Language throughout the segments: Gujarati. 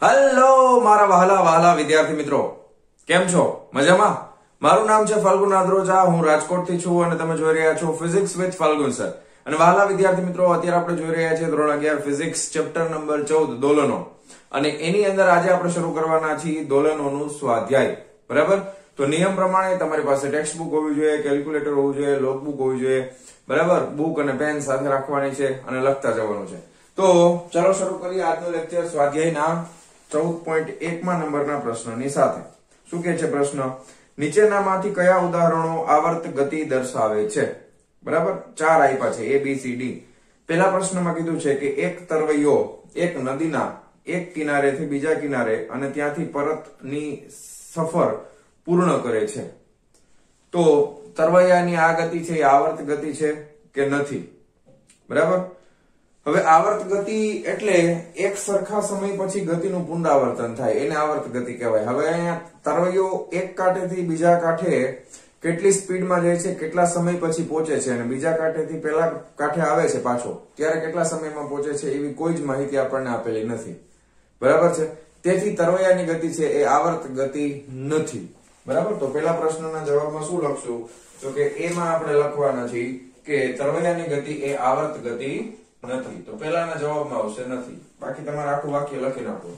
હેલો મારા વહાલા વહાલા વિદ્યાર્થી મિત્રો, કેમ છો? મજામાં? મારું નામ છે ફાલ્ગુન આદ્રોજા, હું રાજકોટથી છું અને તમે જોઈ રહ્યા છો ફિઝિક્સ વિથ ફાલ્ગુન સર. અને વહાલા વિદ્યાર્થી મિત્રો, અત્યારે આપણે જોઈ રહ્યા છીએ ધોરણ 11 ફિઝિક્સ ચેપ્ટર નંબર 14 દોલનો. અને એની અંદર આજે આપણે શરૂ કરવાના છીએ દોલનોનું સ્વાધ્યાય. બરાબર? તો નિયમ પ્રમાણે તમારી પાસે ટેક્સ્ટ બુક હોવી જોઈએ, કેલ્ક્યુલેટર હોવું જોઈએ, લોકબુક હોવી જોઈએ. બરાબર? બુક અને પેન સાથે રાખવાની છે અને લખતા જવાનું છે. તો ચાલો શરૂ કરીએ આજનો લેક્ચર સ્વાધ્યાયના 14.1 નંબરના પ્રશ્નની સાથે. શું કહે છે પ્રશ્ન? નીચેનામાંથી કયા ઉદાહરણો આવર્ત ગતિ દર્શાવે છે? બરાબર? 4 આપ્યા છે, A B C D. પહેલા પ્રશ્નમાં કીધું છે કે એક તરવૈયો એક નદીના એક કિનારેથી બીજા કિનારે અને ત્યાંથી પરતની સફર પૂર્ણ કરે છે. તો તરવૈયાની આ ગતિ છે એ આવર્ત ગતિ છે કે નથી? બરાબર? હવે આવર્ત ગતિ એટલે એક સરખા સમય પછી ગતિનું પુનરાવર્તન થાય, એને આવર્ત ગતિ કહેવાય. હવે અહીંયા તરવૈયો એક કાંઠેથી બીજા કાંઠે કેટલી સ્પીડમાં જાય છે, કેટલા સમય પછી પહોંચે છે, અને બીજા કાંઠેથી પેલા કાંઠે આવે છે પાછો ત્યારે કેટલા સમયમાં પહોંચે છે, એવી કોઈ જ માહિતી આપણને આપેલી નથી. બરાબર છે? તેથી તરવૈયાની ગતિ છે એ આવર્ત ગતિ નથી. બરાબર? તો પેલા પ્રશ્નના જવાબમાં શું લખશું? તો કે એમાં આપણે લખવાના છે કે તરવૈયાની ગતિ એ આવર્ત ગતિ નથી. તો પહેલાના જવાબમાં આવશે નથી. બાકી તમારે આખું વાક્ય લખી નાખો.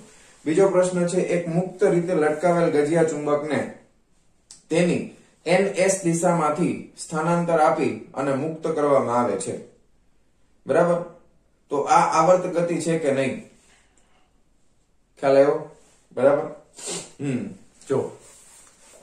બીજો પ્રશ્ન છે, એક મુક્ત રીતે લટકાવેલ ગજિયા ચુંબકને તેની NS દિશામાંથી સ્થાનાંતર આપી અને મુક્ત કરવામાં આવે છે. બરાબર? તો આ આવર્ત ગતિ છે કે નહીં? ખ્યાલ આવ્યો? બરાબર? જો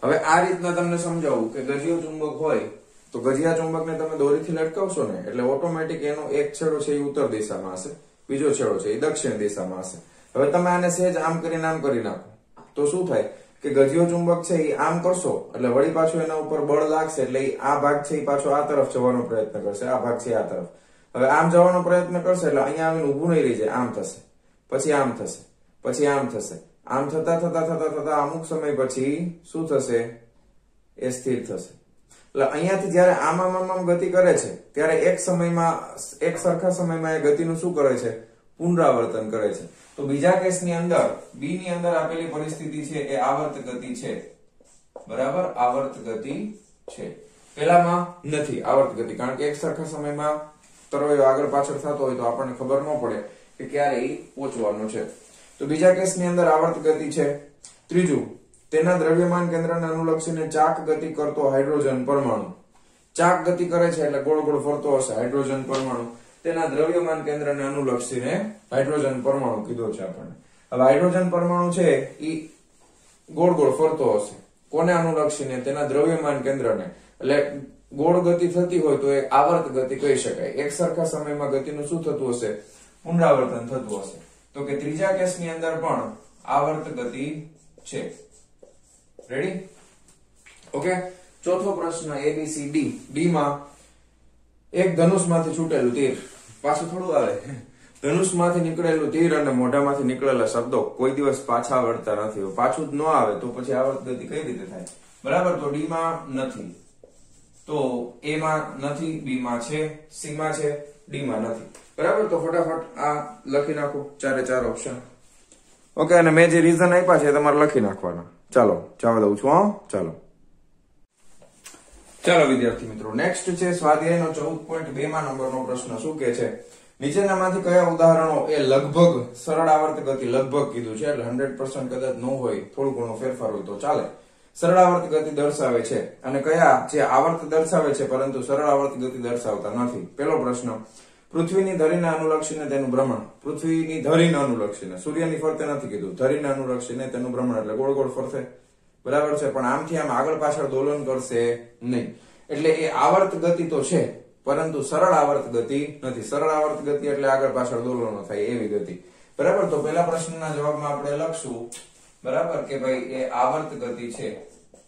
હવે આ રીતના તમને સમજાવું કે ગજિયો ચુંબક હોય તો ગજિયા ચુંબકને તમે દોરીથી લટકાવશો ને એટલે ઓટોમેટિક એનો એક છેડો છે એ ઉત્તર દિશામાં હશે, બીજો છેડો છે એ દક્ષિણ દિશામાં હશે. હવે તમે આને સહેજ આમ કરીને આમ કરી નાખો તો શું થાય કે ગજિયો ચુંબક છે એ આમ કરશો એટલે વળી પાછું એના ઉપર બળ લાગશે એટલે આ ભાગ છે એ પાછો આ તરફ જવાનો પ્રયત્ન કરશે, આ ભાગ છે આ તરફ. હવે આમ જવાનો પ્રયત્ન કરશે એટલે અહીંયા આવીને ઊભું નહીં રહી જાય, આમ થશે, પછી આમ થશે, પછી આમ થશે. આમ થતા થતા થતા થતા અમુક સમય પછી શું થશે? એ સ્થિર થશે. એટલે અહીંયાથી જયારે આમ ગતિ કરે છે ત્યારે એક સમયમાં એક સરખા સમયમાં એ ગતિનું શું કરે છે? પુનરાવર્તન કરે છે. તો બીજા કેસની અંદર બી ની અંદર આપેલી પરિસ્થિતિ છે એ આવર્ત ગતિ છે. બરાબર? આવર્ત ગતિ છે. પેલામાં નથી આવર્ત ગતિ, કારણ કે એક સરખા સમયમાં તરવૈયો આગળ પાછળ થતો હોય તો આપણને ખબર ન પડે કે ક્યારે એ પહોંચવાનો છે. તો બીજા કેસની અંદર આવર્ત ગતિ છે. ત્રીજું, તેના દ્રવ્યમાન કેન્દ્રને અનુલક્ષીને ચાક ગતિ કરતો હાઇડ્રોજન પરમાણુ. ચાક ગતિ કરે છે એટલે ગોળ ગોળ ફરતો હશે હાઇડ્રોજન પરમાણુ. તેના દ્રવ્યમાન કેન્દ્રને અનુલક્ષીને હાઇડ્રોજન પરમાણુ કીધો છે આપણને. હવે હાઇડ્રોજન પરમાણુ છે એ ગોળ ગોળ ફરતો હશે. કોને અનુલક્ષીને? તેના દ્રવ્યમાન કેન્દ્રને. એટલે ગોળ ગતિ થતી હોય તો એ આવર્ત ગતિ કહી શકાય. એક સરખા સમયમાં ગતિનું શું થતું હશે? પુનરાવર્તન થતું હશે. તો કે ત્રીજા કેસની અંદર પણ આવર્ત ગતિ છે. રેડી? ઓકે. ચોથો પ્રશ્ન ABCD. ડી માં એક ધનુષમાંથી છૂટેલું તીર, પાછું થોડું આવે, ધનુષમાંથી નીકળેલું તીર અને મોઢામાંથી નીકળેલા શબ્દો કોઈ દિવસ પાછા વળતા નથી. પાછું જ ન આવે તો પછી આવર્ત ગતિ કઈ રીતે થાય? બરાબર? તો ડી માં નથી, તો એ માં નથી, બી માં છે, સી માં છે, ડી માં નથી. બરાબર? તો ફટાફટ આ લખી નાખો, ચારે ચાર ઓપ્શન. ઓકે. અને મેં જે રીઝન આપ્યા છે તમારે લખી નાખવાના. ચાલો જવા દઉં છું. ચાલો ચાલો વિદ્યાર્થી મિત્રો, નેક્સ્ટ છે સ્વાધ્યાયનો 14.2 નંબરનો પ્રશ્ન. શું કે છે? નીચેનામાંથી કયા ઉદાહરણો એ લગભગ સરળ આવર્ત ગતિ, લગભગ કીધું છે એટલે 100% કદાચ ન હોય, થોડું ઘણો ફેરફાર હોય તો ચાલે, સરળ આવર્ત ગતિ દર્શાવે છે, અને કયા જે આવર્ત દર્શાવે છે પરંતુ સરળ આવર્ત ગતિ દર્શાવતા નથી? પહેલો પ્રશ્ન, પૃથ્વીની ધરીને અનુલક્ષીને તેનું ભ્રમણ. પૃથ્વીની ધરીને અનુલક્ષીને, સૂર્યની ફરતે નથી કીધું, ધરીને અનુલક્ષીને તેનું ભ્રમણ એટલે ગોળ ગોળ ફરશે. બરાબર છે? પણ આમથી આમ આગળ પાછળ દોલન કરશે નહીં. એટલે એ આવર્ત ગતિ તો છે પરંતુ સરળ આવર્ત ગતિ નથી. સરળ આવર્ત ગતિ એટલે આગળ પાછળ દોલનો થાય એવી ગતિ. બરાબર? તો પહેલા પ્રશ્નના જવાબમાં આપણે લખશું, બરાબર, કે ભાઈ એ આવર્ત ગતિ છે,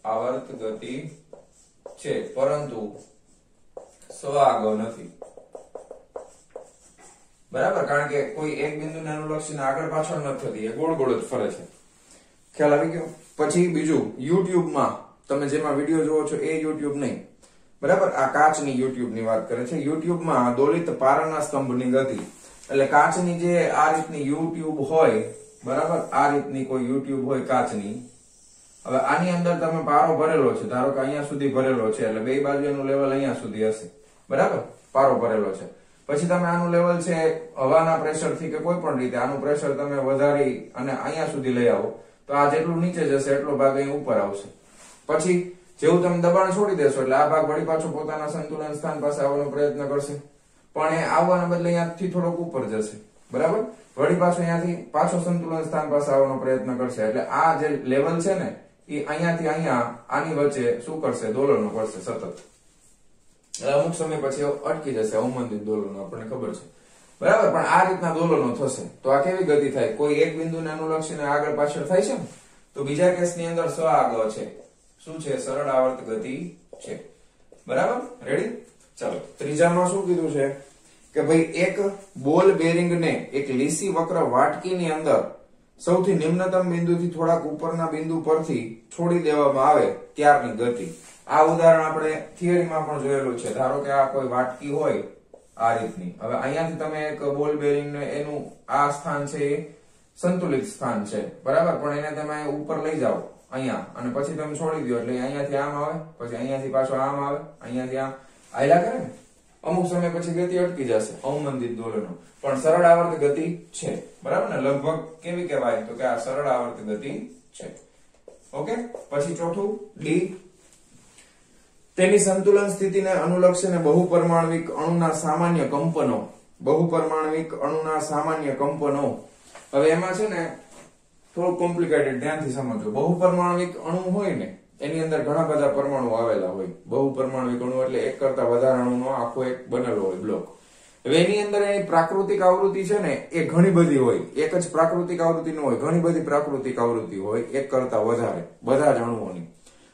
આવર્ત ગતિ છે પરંતુ સ્વાગો નથી. બરાબર? કારણ કે કોઈ એક બિંદુને અનુલક્ષીને આગળ પાછળ નથી થતી, એ ગોળ ગોળ જ ફરે છે. ખ્યાલ આવી ગયો? પછી બીજું, યુટ્યુબમાં તમે જેમાં વિડીયો જોવો છો એ યુટ્યુબ નહીં. બરાબર? આ કાચની યુટ્યુબ ની વાત કરે છે. યુટ્યુબમાં દોલિત પારાના સ્તંભની ગતિ એટલે કાચની જે આ રીતની યુટ્યુબ હોય, બરાબર, આ રીતની કોઈ યુટ્યુબ હોય કાચની. હવે આની અંદર તમે પારો ભરેલો છે, ધારો કે અહીંયા સુધી ભરેલો છે, એટલે બે બાજુ એનું લેવલ અહીંયા સુધી હશે. બરાબર, પારો ભરેલો છે. પછી તમે આનું લેવલ છે હવાના પ્રેશર થી કે કોઈ પણ રીતે આનું પ્રેશર તમે વધારી અને અહીંયા સુધી લઈ આવો તો આ જેટલું નીચે જશે એટલો ભાગ અહીં ઉપર આવશે. પછી જેવું તમે દબાણ છોડી દેશો એટલે આ ભાગ વળી પાછો પોતાના સંતુલન સ્થાન પાસે આવવાનો પ્રયત્ન કરશે, પણ એ આવવાના બદલે અહીંયાથી થોડોક ઉપર જશે. બરાબર, વળી પાછો અહીંયાથી પાછો સંતુલન સ્થાન પાસે આવવાનો પ્રયત્ન કરશે. એટલે આ જે લેવલ છે ને એ અહીંયાથી અહીંયા આની વચ્ચે શું કરશે, દોલનો કરશે સતત. અમુક સમય પછી અટકી જશે, અવમંદિત દોલનો આપણને ખબર છે. બરાબર, પણ આ રીતના દોલનો થશે. તો આ કેવી ગતિ થાય, કોઈ એક બિંદુને અનુલક્ષીને આગળ પાછળ થાય છે ને, તો બીજા કેસની અંદર સઆગ છે. શું છે, સરળ આવર્ત ગતિ છે. બરાબર, રેડી. ચાલો, ત્રીજામાં શું કીધું છે કે ભાઈ એક બોલ બેરિંગને એક લીસી વક્ર વાટકીની અંદર સૌથી નિમ્નતમ બિંદુથી થોડાક ઉપરના બિંદુ પરથી છોડી દેવામાં આવે ત્યારની ગતિ. આ ઉદાહરણ આપણે થિયરીમાં પણ જોયેલું છે. ધારો કે આ કોઈ વાટકી હોય આ રીતની. હવે અહીંયાથી તમે એક બોલ બેરિંગને એનું આ સ્થાન છે એ સંતુલિત સ્થાન છે. બરાબર, પણ એને તમે ઉપર લઈ જાઓ અહીંયા અને પછી તમે છોડી દો એટલે અહીંયાથી આમ આવે, પછી અહીંયાથી પાછો આમ આવે, અહીંયાથી આમ આયલા કરે ને. અમુક સમય પછી ગતિ અટકી જશે, અવમંદિત દોલનો. પણ સરળ આવર્ત ગતિ છે. બરાબર ને, લગભગ કેવી કહેવાય તો કે આ સરળ આવર્ત ગતિ છે. ઓકે, પછી ચોથું ડી, તેની સંતુલન સ્થિતિને અનુલક્ષીને બહુપરમાણવિક અણુના સામાન્ય કંપનો. બહુપરમાણવિક અણુના સામાન્ય કંપનો. હવે એમાં છે ને થોડું કોમ્પ્લિકેટેડ, ધ્યાનથી સમજો. બહુપરમાણવિક અણુ હોય ને એની અંદર ઘણા બધા પરમાણુ આવેલા હોય. બહુપરમાણવિક અણુ એટલે એક કરતા વધારે અણુનો આખો એક બનેલો હોય બ્લોક. હવે એની અંદર એની પ્રાકૃતિક આવૃત્તિ છે ને એ ઘણી બધી હોય. એક જ પ્રાકૃતિક આવૃત્તિ ન હોય, ઘણી બધી પ્રાકૃતિક આવૃત્તિ હોય, એક કરતા વધારે, બધા જ અણુઓની.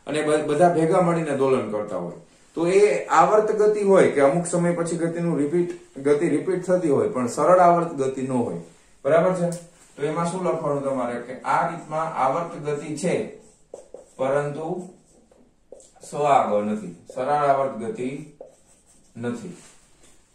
અને બધા ભેગા મળીને દોલન કરતા હોય. તો એ આવર્ત ગતિ હોય કે અમુક સમય પછી ગતિ રિપીટ થતી હોય, પણ સરળ આવર્ત ગતિ ન હોય. બરાબર છે, તો એમાં શું લખવાનું તમારે કે આ રીતમાં આવર્ત ગતિ છે પરંતુ સઆગ નથી, સરળ આવર્ત ગતિ નથી.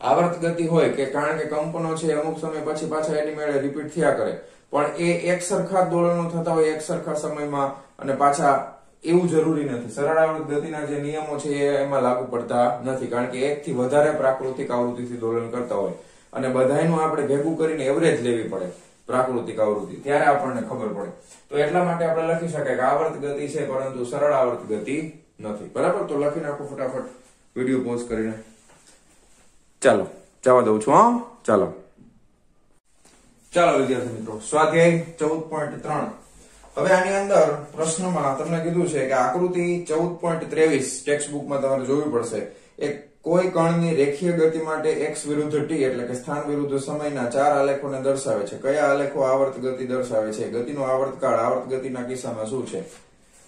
આવર્ત ગતિ હોય કે કારણ કે કંપનો છે અમુક સમય પછી પાછા એની મેળે રિપીટ થયા કરે, પણ એ એક સરખા દોલનો થતા હોય એક સરખા સમયમાં અને પાછા એવું જરૂરી નથી. સરળ આવર્ત ગતિના જે નિયમો છે એ એમાં લાગુ પડતા નથી, કારણ કે એક થી વધારે પ્રાકૃતિક આવૃત્તિથી દોલન કરતા હોય અને બધાયનું આપણે ભેગું કરીને એવરેજ લેવી પડે પ્રાકૃતિક આવૃત્તિ, ત્યારે આપણને ખબર પડે. તો એટલા માટે આપણે લખી શકાય કે આવર્ત ગતિ છે પરંતુ સરળ આવર્ત ગતિ નથી. બરાબર, તો લખી નાખો ફટાફટ વિડીયો પોઝ કરીને. ચાલો જવા દઉં છું. હા, ચાલો વિદ્યાર્થી મિત્રો, સ્વાધ્યાય 14.3. હવે આની અંદર પ્રશ્નમાં તમને કીધું છે કે આકૃતિ 14.23 ટેક્સ્ટ બુકમાં તમારે જોવી પડશે. એક કોઈ કણની રેખીય ગતિ માટે x વિરુદ્ધ t એટલે કે સ્થાન વિરુદ્ધ સમયના 4 આલેખોને દર્શાવે છે. કયા આલેખો આવર્ત ગતિ દર્શાવે છે? ગતિનો આવર્તકાળ આવર્ત ગતિના કિસ્સામાં શું છે?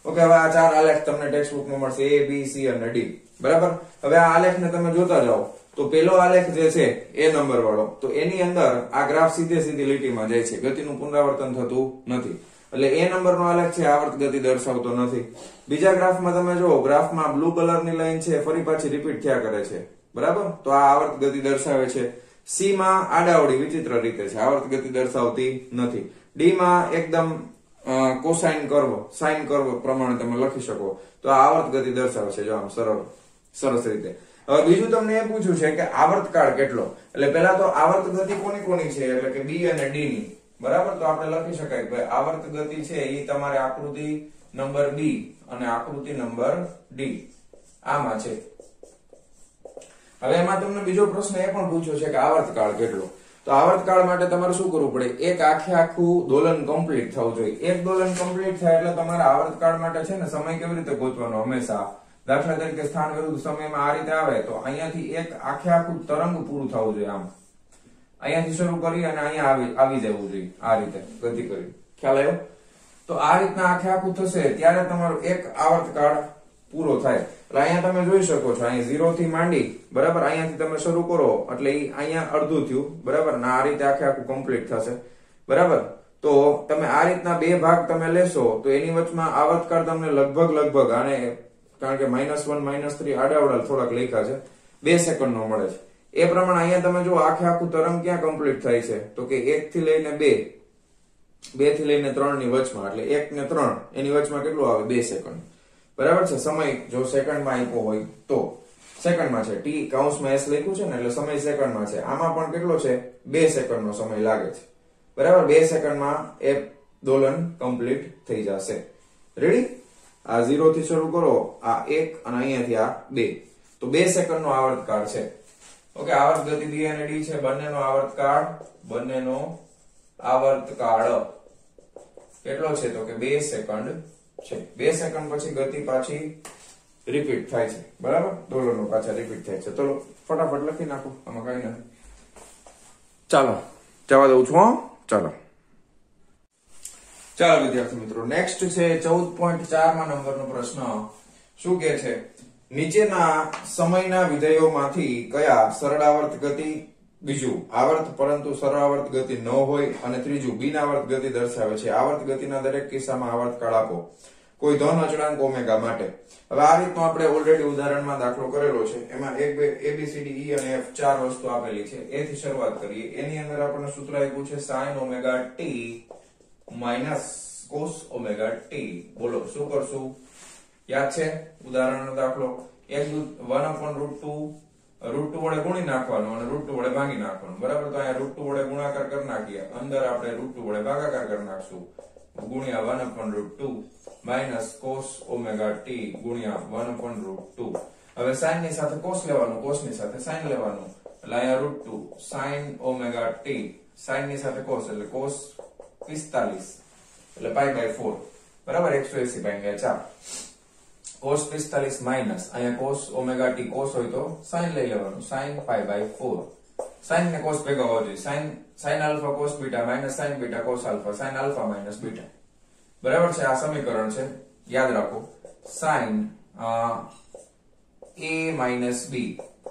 ઓકે, હવે આ 4 આલેખ તમને ટેક્સ્ટ બુકમાં મળશે, A, B, C અને D. બરાબર, હવે આ આલેખને તમે જોતા જાઓ તો પેલો આલેખ જે છે એ નંબર વાળો, તો એની અંદર આ ગ્રાફ સીધી લીટીમાં જાય છે, ગતિનું પુનરાવર્તન થતું નથી. એટલે એ નંબરનો આલેખ છે આવર્ત ગતિ દર્શાવતો નથી. બીજા ગ્રાફમાં તમે જુઓ, ગ્રાફમાં બ્લુ કલરની લાઈન છે ફરી પાછી રિપીટ થયા કરે છે. બરાબર, તો આ આવર્ત ગતિ દર્શાવે છે. C માં આડાવડી વિચિત્ર રીતે છે, આવર્ત ગતિ દર્શાવતી નથી. D માં એકદમ કોસાઇન કર્વ, સાઇન કર્વ પ્રમાણે તમે લખી શકો, તો આ આવર્ત ગતિ દર્શાવે છે. જો આમ સરસ રીતે. હવે બીજું તમને એ પૂછ્યું છે કે આવર્તકાળ કેટલો, એટલે પેલા તો આવર્ત ગતિ કોની છે, એટલે કે B અને D ની. બરાબર, તો આપણે લખી શકાય કે આવર્ત ગતિ છે એ તમારે આકૃતિ નંબર B અને આકૃતિ નંબર D આમાં છે. હવે એમાં તમને બીજો પ્રશ્ન એ પણ પૂછ્યો છે કે આવર્તકાળ કેટલો. તો આવર્તકાળ માટે તમારે શું કરવું પડે? એક આખું દોલન કમ્પ્લીટ થવું જોઈએ. એક દોલન કમ્પ્લીટ થાય એટલે તમારે આવર્તકાળ માટે છે ને સમય કેવી રીતે ગોતવાનો? હંમેશા દાખલા તરીકે સ્થાન વિરુદ્ધ સમયમાં આ રીતે આવે તો અહીંયાથી એક આખું તરંગ પૂરું થવું જોઈએ. આમ અહીંયાથી શરૂ કરી અને અહીંયા આવી જવું જોઈએ, આ રીતે ગતિ કરી. ખ્યાલ આવ્યો? તો આ રીતના આખું થશે ત્યારે તમારો એક આવર્તકાળ પૂરો થાય. એટલે અહીંયા તમે જોઈ શકો છો, અહીંયા 0 થી માંડી, બરાબર, અહીંયાથી તમે શરૂ કરો એટલે અહીંયા અડધું થયું. બરાબર, ને આ રીતે આખું કમ્પ્લીટ થશે. બરાબર, તો તમે આ રીતના બે ભાગ તમે લેશો તો એની વચમાં આવર્તકાળ તમને લગભગ આને કારણ કે -1 -3 આડાવડા થોડાક લખ્યા છે, 2 સેકન્ડ નો મળે છે. એ પ્રમાણે અહીંયા તમે જો આખું તરંગ ક્યાં કમ્પ્લીટ થાય છે તો કે 1 થી લઈને 2, 2 થી લઈને 3 ની વચમાં એટલે 1 ને 3 એની વચમાં કેટલું આવે 2 સેકન્ડ બરાબર છે સમય જો સેકન્ડમાં આપ્યો હોય તો સેકન્ડમાં છે t કૌંસમાં s લખ્યું છે ને એટલે સમય સેકન્ડમાં છે આમાં પણ કેટલો છે 2 સેકન્ડનો સમય લાગે છે બરાબર 2 સેકન્ડમાં એ દોલન કમ્પ્લીટ થઈ જશે રેડી આ 0 થી શરૂ કરો આ 1 અને અહીંયાથી આ 2 તો 2 સેકન્ડનો આવર્તકાળ છે ઓકે આવર્ત ગતિ b અને d છે બંનેનો આવર્તકાળ કેટલો છે તો કે 2 સેકન્ડ છે 2 સેકન્ડ પછી ગતિ પાછી રિપીટ થાય છે બરાબર દોલનો પાછા રિપીટ થાય છે ચલો ફટાફટ લખી નાખો આમાં કઈ નથી ચાલો જવા દઉં છું ચાલો વિદ્યાર્થી મિત્રો નેક્સ્ટ છે 14.4 માં નંબરનો પ્રશ્ન શું કહે છે નીચેના સમયના વિધેયોમાંથી કયા સરળાવર્ત ગતિ બીજું આવર્ત પરંતુ સરળાવર્ત ગતિ ન હોય અને ત્રીજું બિનઆવર્ત ગતિ દર્શાવે છે આવર્ત ગતિના દરેક કિસ્સામાં આવર્તકાળ આપો કોઈ ધન અચળાંક ઓમેગા માટે હવે આ રીતનો આપણે ઓલરેડી ઉદાહરણમાં દાખલો કરેલો છે એમાં 1 2 ABCD E અને F ચાર વસ્તુ આપેલી છે એથી શરૂઆત કરીએ એની અંદર આપણને સૂત્ર આપ્યું છે sin omega t cos omega t બોલો શું કરશું યાદ છે ઉદાહરણનો દાખલો 1/√2 √2 વડે ગુણી નાખવાનો અને √2 વડે ભાગી નાખવાનું બરાબર તો અહીંયા √2 વડે ગુણાકાર કરી નાખીએ અંદર આપણે √2 વડે ભાગાકાર કરી નાખશું ગુણ્યા 1/√2 cos ઓમેગા t ગુણ્યા 1/√2 હવે sin ની સાથે cos લેવાનું cos ની સાથે sin લેવાનું એટલે અહીંયા √2 sin ઓમેગા t sin ની સાથે cos એટલે cos 45 એટલે π/4 બરાબર 180 cos 45 માઈનસ અહીંયા cos ઓમેગા t cos હોય તો sin લઈ લેવાનું sin π/4 sin ને cos ભેગા હોવા જોઈએ sin alpha cos beta minus sin beta cos alpha sin alpha minus beta બરાબર છે આ સમીકરણ છે યાદ રાખો sin a માઈનસ b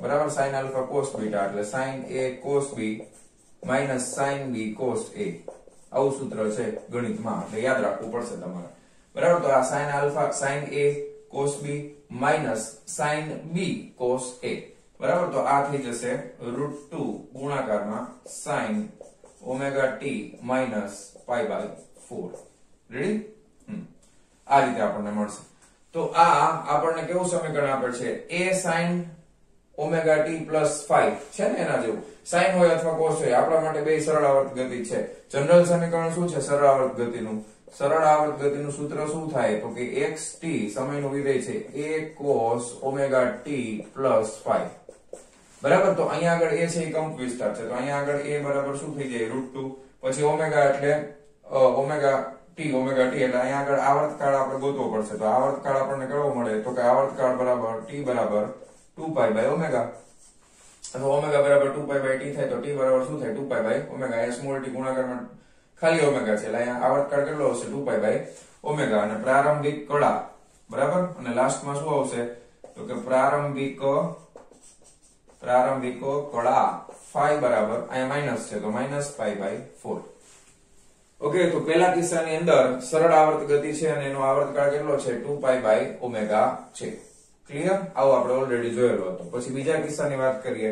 બરાબર sin આલ્ફા cos બીટા એટલે sin a cos b minus sin b cos a આવું સૂત્ર છે ગણિતમાં એટલે યાદ રાખવું પડશે તમારે બરાબર તો આ sin alpha sin a cos b minus sin b cos a બરાબર તો આ થઈ જશે √2 ગુણાકારમાં sin ઓમેગા t માઈનસ π/4 રેડી આ રીતે આપણને મળશે તો આ આપણને કેવું સમીકરણ આપે છે a sin ઓમેગા t + 5 છે ને એના જેવું sin હોય અથવા cos હોય આપણા માટે બે સરળ આવર્ત ગતિ છે જનરલ સમીકરણ શું છે સરળ આવર્ત ગતિનું સૂત્ર શું થાય તો કે xt સમયનું વિધેય છે a cos ઓમેગા t + 5 બરાબર તો અહીંયા આગળ a છે એ કંપ વિસ્તાર છે તો અહીંયા આગળ a બરાબર શું થઈ જાય √2 પછી ઓમેગા એટલે ઓમેગા t એટલે અહીંયા આગળ આવર્તકાળ આપણે ગોતવો પડશે તો આવર્તકાળ આપણને કેવો મળે તો કે આવર્તકાળ બરાબર t બરાબર 2π/ઓમેગા તો ઓમેગા બરાબર 2π/t થાય તો t બરાબર શું થાય 2π/ઓમેગા એ સ્મોલ t ગુણાકારમાં ખાલી ઓમેગા છે એટલે અહીંયા આવર્તકાળ કેટલો હશે 2π/ઓમેગા અને પ્રારંભિક કળા બરાબર અને લાસ્ટમાં શું આવશે તો કે પ્રારંભિક કળા phi બરાબર અહીંયા માઈનસ છે તો -π/4 ઓકે તો પહેલા કિસ્સાની અંદર સરળ આવર્ત ગતિ છે અને એનો આવર્તકાળ કેટલો છે 2π/ઓમેગા છે ક્લિયર આવો આપણે ઓલરેડી જોયેલો હતો પછી બીજા કિસ્સાની વાત કરીએ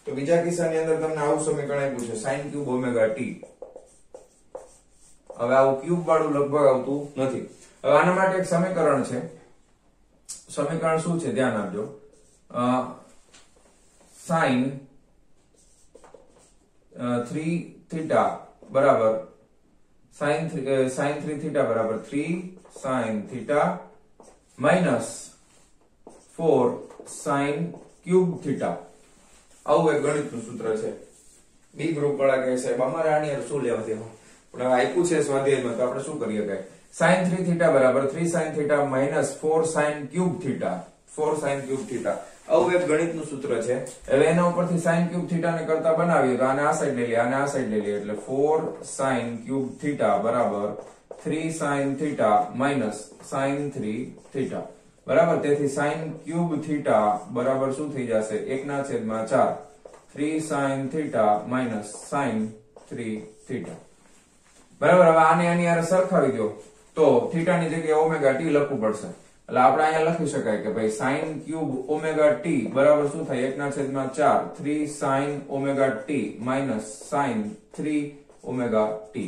તો બીજા કિસ્સાની અંદર તમને આવું સમીકરણ આપ્યું છે sin ક્યુબ ઓમેગા t હવે આવું ક્યુબ વાળું લગભગ આવતું નથી હવે આના માટે એક સમીકરણ છે સમીકરણ શું છે ધ્યાન આપજો sin 3θ બરાબર sin 3θ બરાબર 3 sin θ માઈનસ 4 sin ક્યુબ θ આવું એક ગણિતનું સૂત્ર છે બી ગ્રુપ વાળા કહે છે અમારે આની અંદર શું લેવા દેવા પણ હવે આપ્યું છે સ્વાધ્યાયમાં તો આપણે શું કરીએ કે sin 3θ બરાબર 3 sin θ માઈનસ 4 sin ક્યુબ θ આવું એક ગણિતનું સૂત્ર છે હવે એના ઉપરથી sin ક્યુબ θ ને કરતા બનાવીએ તો આને આ સાઈડ લઈ લઈએ આને આ સાઈડ લઈ લઈએ એટલે 4 sin ક્યુબ θ બરાબર 3 sin θ માઈનસ sin 3θ બરાબર તેથી sin ક્યુબ θ બરાબર શું થઈ જશે 1/4 3 sin θ માઈનસ sin 3θ બરાબર હવે આને આની હારે સરખાવી દો તો θ ની જગ્યાએ ઓમેગા t લખવું પડશે એટલે આપણે અહીંયા લખી શકાય કે ભાઈ sin ક્યુબ ઓમેગા t બરાબર શું થાય 1/4 3 sin omega t minus sin 3 omega t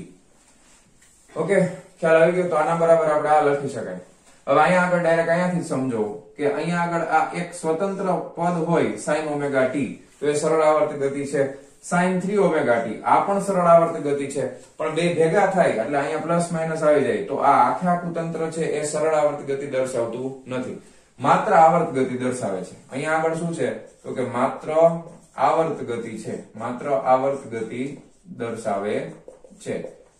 okay, ખ્યાલ આવી ગયો? તો આના બરાબર આપણે આ લખી શકાય. હવે અહીંયા આગળ ડાયરેક્ટ અહીંયાથી સમજો કે અહીંયા આગળ આ એક સ્વતંત્ર પદ હોય sin ઓમેગા t, તો એ સરળ આવર્ત ગતિ છે. sin 3 ઓમેગા t આ પણ સરળ આવર્ત ગતિ છે, પણ બે ભેગા થાય એટલે અહીંયા પ્લસ માઇનસ આવી જાય, તો આ આખે આખું તંત્ર છે એ સરળ આવર્ત ગતિ દર્શાવતું નથી, માત્ર આવર્ત ગતિ દર્શાવે છે. અહીંયા આગળ શું છે તો કે માત્ર આવર્ત ગતિ છે, માત્ર આવર્ત ગતિ દર્શાવે છે,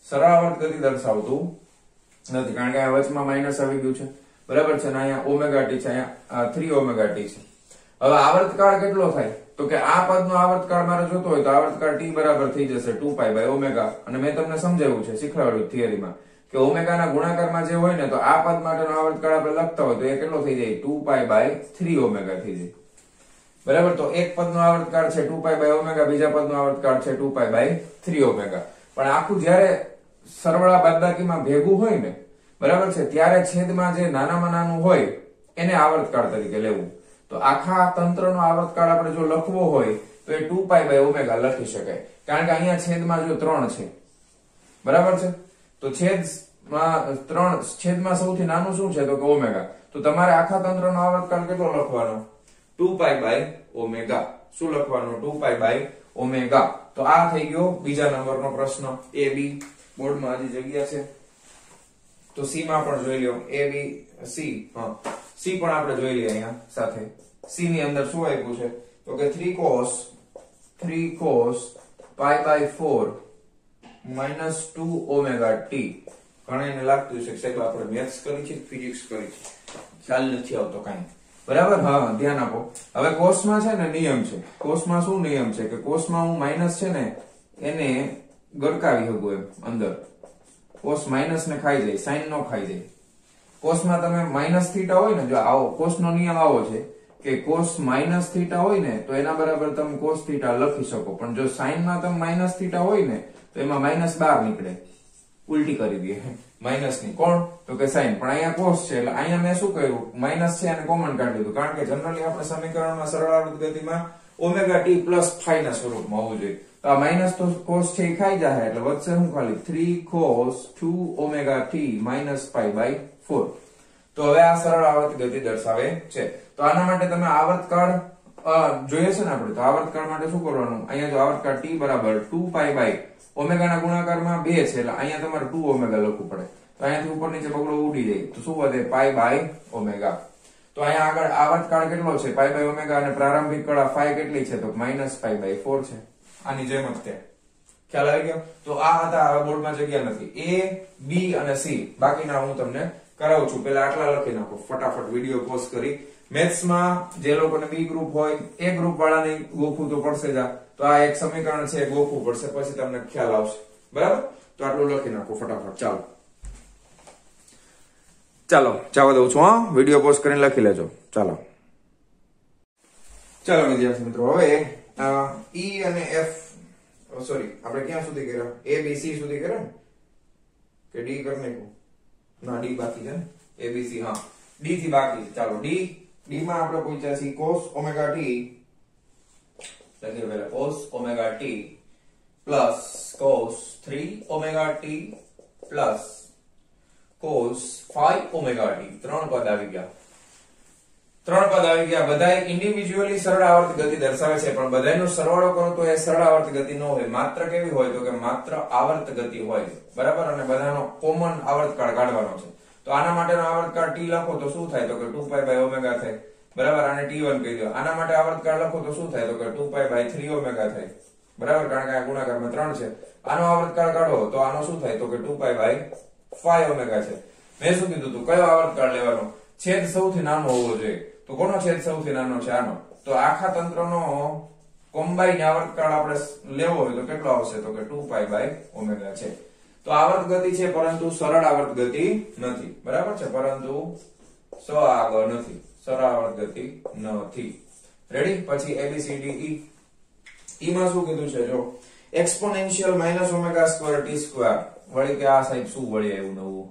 સરળ આવર્ત ગતિ દર્શાવતું નથી, કારણ કે આ વચમાં માઇનસ આવી ગયું છે, બરાબર છે ને? અહીંયા ઓમેગા ટી છે, અહીંયા 3 ઓમેગા ટી છે. હવે આવર્તકાળ કેટલો થાય તો કે આ પદનો આવર્તકાળ મારે જોતો હોય તો આવર્તકાળ t બરાબર થઈ જશે 2π/ઓમેગા, અને મેં તમને સમજાવ્યું છે, શીખવાડ્યું થિયરીમાં કે ઓમેગાના ગુણાકારમાં જે હોય ને તો આ પદ માટેનો આવર્તકાળ આપણે લખતા હોય તો એ કેટલો થઈ જાય 2π/3 ઓમેગા થઈ જાય, બરાબર? તો એક પદનો આવર્તકાળ છે 2π/ઓમેગા, બીજા પદનો આવર્તકાળ છે 2π/3 ઓમેગા. પણ આખું જ્યારે સરવાળા બાદબાકીમાં ભેગું હોય ને, બરાબર છે, ત્યારે છેદમાં જે નાનામાં નાનું હોય એને આવર્તકાળ તરીકે લેવું. તો આખા તંત્રનો આવર્તકાળ આપણે જો લખવો હોય તો એ 2π/ઓમેગા લખી શકાય, કારણ કે અહીંયા છેદમાં જો 3 છે, બરાબર છે? તો છેદમાં સૌથી નાનું શું છે તો કે ઓમેગા. તો તમારે આખા તંત્રનો આવર્તકાળ કેટલો લખવાનો? 2π/ઓમેગા. શું લખવાનું? 2π/ઓમેગા. તો આ થઈ ગયો બીજા નંબરનો પ્રશ્ન. a b બોર્ડમાં હજી જગ્યા છે તો c માં પણ જોઈ લ્યો. a b c, હા, c પણ આપણે જોઈ લઈએ અહીંયા સાથે. c ની અંદર શું આપ્યું છે તો કે 3 cos π/4 - 2 ઓમેગા t. ઘણાને લાગતું છે કે સાહેબ આપણે મેથ્સ કરી છે ફિઝિક્સ કરી છે, ખ્યાલ નથી આવતો કાંઈ, બરાબર? હા, ધ્યાન આપો. હવે કોસમાં છે ને નિયમ છે, કોસમાં શું નિયમ છે કે કોસમાં હું માઇનસ છે ને એને ગરકાવી શકું એમ અંદર, કોસ માઇનસ ને ખાઈ જાય, સાઇન નો ખાઈ જાય. કોસમાં તમે માઇનસ થીટા હોય ને, જો આવો કોસનો નિયમ આવો છે કે કોસ માઇનસ થીટા હોય ને તો એના બરાબર તમે કોસ થીટા લખી શકો, પણ જો સાઇનમાં તમે માઇનસ થીટા હોય ને તો એમાં માઇનસ બહાર નીકળે, ઉલટી કરી દે માઇનસ ની. કોણ? તો કે સાઇન. પણ અહીંયા કોસ છે એટલે અહીંયા મેં શું કર્યું, માઇનસ છે અને કોમન કાઢી દીધું, કારણ કે જનરલી આપણે સમીકરણમાં સરળ આવર્ત ગતિમાં ઓમેગા ટી પ્લસ ફાઈ ના સ્વરૂપમાં હોવું જોઈએ. તો આ માઇનસ તો કોસ છે એ ખાઈ જાય એટલે વધશે શું? ખાલી 3 cos 2 ઓમેગા ટી માઇનસ π/4. તો હવે આ સરળ આવર્ત ગતિ દર્શાવે છે. તો આના માટે તમે આવર્તકાળ જોઈએ છે ને આપણે, તો આવર્તકાળ માટે શું કરવાનું? અહીંયા જો આવર્તકાળ t બરાબર 2π/ ઓમેગા ના ગુણાકારમાં 2 છે એટલે અહીંયા તમારે 2 ઓમેગા લખવું પડે, તો અહીંયાથી ઉપર નીચે બગડો ઉડી જાય તો શું વધે? π/ઓમેગા. તો અહીંયા આગળ આવર્તકાળ કેટલો છે? π/ઓમેગા, અને પ્રારંભિક કળા ફાઈ કેટલી છે? તો -π/4 છે. આની જેમ જ તે ખ્યાલ આવી ગયો? તો આ હતા, બોર્ડમાં જગ્યા નથી. a b અને c બાકીના હું તમને કરાવું છું. પેલા આટલા લખી નાખો ફટાફટ, વિડિયો પોઝ કરી. મેથ્સમાં જે લોકોને બી ગ્રુપ હોય એ ગ્રુપ વાળાને ગોખવું તો પડશે જ. તો આ એક સમીકરણ છે ગોખવું પડશે, પછી તમને ખ્યાલ આવશે, બરાબર? તો આટલું લખી નાખો ફટાફટ. ચાલો જવા દઉં છું. હા, વિડિયો પોઝ કરીને લખી લેજો. ચાલો વિદ્યાર્થી મિત્રો, હવે E અને F, સોરી, આપણે ક્યાં સુધી કર્યા? A B C સુધી કર્યા ને કે D કરી નાખ્યું? ના, D બાકી છે ને. A B C, હા, D થી બાકી છે. ચાલો, D માં આપણે પહોંચ્યા છીએ cos ઓમેગા t, લખીએ પહેલા cos omega t plus cos 3 omega t plus cos 5 omega t. ત્રણ પદ આવી ગયા. બધાય ઇન્ડિવિડ્યુઅલી સરળ આવર્ત ગતિ દર્શાવે છે, પણ બધાયનો સરવાળો કરો તો એ સરળ આવર્ત ગતિ ન હોય. માત્ર કેવી હોય તો કે માત્ર આવર્ત ગતિ હોય, બરાબર? અને બધાનો કોમન આવર્તકાળ કાઢવાનો છે. તો આના માટેનો આવર્તકાળ t લખો તો શું થાય તો કે 2π/ઓમેગા થાય, બરાબર? આને t1 કહી દો. આના માટે આવર્તકાળ લખો તો શું થાય તો કે 2π/3 ઓમેગા થાય, બરાબર? કારણ કે આ ગુણાકારમાં 3 છે. આનો આવર્તકાળ કાઢો તો આનો શું થાય તો કે 2π/5 ઓમેગા છે. મેં શું કીધું તું? કયો આવર્તકાળ લેવાનો? છેદ સૌથી નાનો હોવો જોઈએ. તો કોનો છેદ સૌથી નાનો છે? આનો. તો આખા તંત્રનો કોમ્બાઈન આવર્તકાળ આપણે લેવો હોય તો કેટલો આવશે તો કે 2π/ઓમેગા છે. તો આવર્ત ગતિ છે પરંતુ સરળ આવર્ત ગતિ નથી, બરાબર છે? પરંતુ સઆગળ નથી, સરળ આવર્ત ગતિ નથી. રેડી? પછી ABCD E માં શું કીધું છે? જો એક્સપોનેન્શિયલ -ω²t². વળી કે આ સાહેબ શું વળી આવ્યું નવું?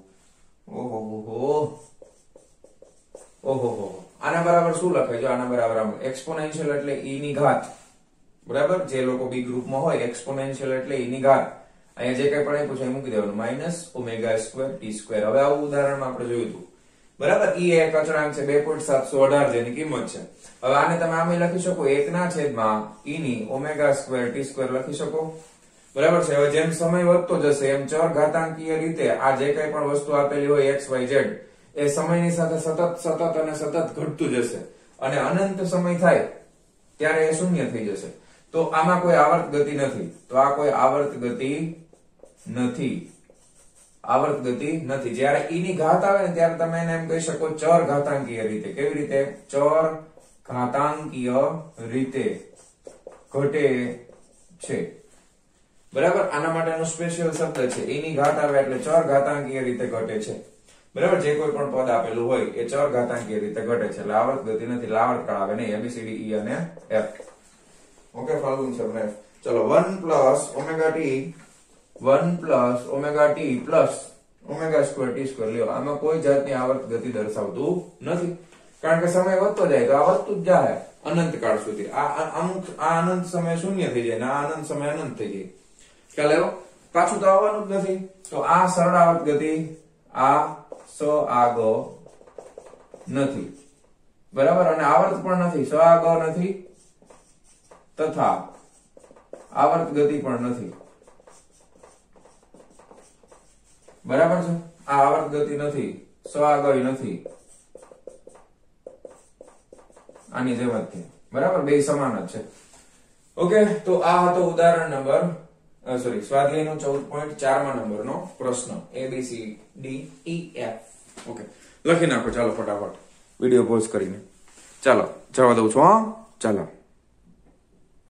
ઓહો, આના બરાબર શું લખાય? જો આના બરાબર આમ એક્સપોનેન્શિયલ એટલે e ની ઘાત, બરાબર? જે લોકો બી ગ્રુપમાં હોય એક્સપોનેન્શિયલ એટલે e ની ઘાત, અહીંયા જે કઈ પણ આપ્યું છે એ મૂકી દેવાનું minus omega square T square. હવે આવું ઉદાહરણમાં આપણે જોયું હતું બરાબર. ઈ એક અચળાંક છે 2.718 જેની કિંમત છે. હવે આને તમે આમે લખી શકો 1 ના છેદમાં e ની ઓમેગા સ્ક્વેર ટી સ્ક્વેર લખી શકો બરાબર છે. હવે જેમ સમય વધતો જશે એમ ચર ઘાતાંકીય રીતે આ જે કઈ પણ વસ્તુ આપેલી હોય x y z એ સમયની સાથે સતત અને સતત ઘટતું જશે અને અનંત સમય થાય ત્યારે એ શૂન્ય થઈ જશે. તો આમાં કોઈ આવર્ત ગતિ નથી. તો આ કોઈ આવર્ત ગતિ નથી. આવર્ત ગતિ નથી. જ્યારે e ની ઘાત આવે ને ત્યારે તમે એને એમ કહી શકો ચર ઘાતાંકીય રીતે. કેવી રીતે? ચર ઘાતાંકીય રીતે ઘટે છે બરાબર. આના માટેનો સ્પેશિયલ શબ્દ છે. e ની ઘાત આવે એટલે ચર ઘાતાંકીય રીતે ઘટે છે બરાબર. જે કોઈ પણ પદ આપેલું હોય એ ચર ઘાતાંકીય રીતે ઘટે છે એટલે આવર્ત ગતિ નથી. આવર્ત કાળ આવે નહીં. ABCD E અને F. ઓકે ફાલ્ગુન સર ને ચલો 1 plus omega T 1 plus omega T plus omega square T square લ્યો. આમાં કોઈ જાતની આવર્ત ગતિ દર્શાવતું નથી કારણ કે સમય વધતો જાય તો આ વધતું જ જાય અનંત કાળ સુધી. આ અનંત સમય શૂન્ય થઈ જાય ને આ અનંત સમય અનંત થઈ જાય. ખ્યાલ આવ્યો? પાછું તો આવવાનું જ નથી. તો આ સરળ આવર્ત ગતિ આ સઆગ નથી બરાબર. અને આવર્ત પણ નથી. સઆગ નથી તથા આવર્ત ગતિ પણ નથી બરાબર છે. આ આવર્ત ગતિ નથી, સઆગય નથી. આની જેમ જ છે બરાબર. બે સમાન જ છે. ઓકે તો આ હતો ઉદાહરણ નંબર સ્વાધ્યાયનો 14.4 માં નંબરનો પ્રશ્ન ABCDEF. ઓકે લખી નાખો ચાલો ફટાફટ વિડિયો પોઝ કરીને. ચાલો જવા દઉં છું. હા ચાલો.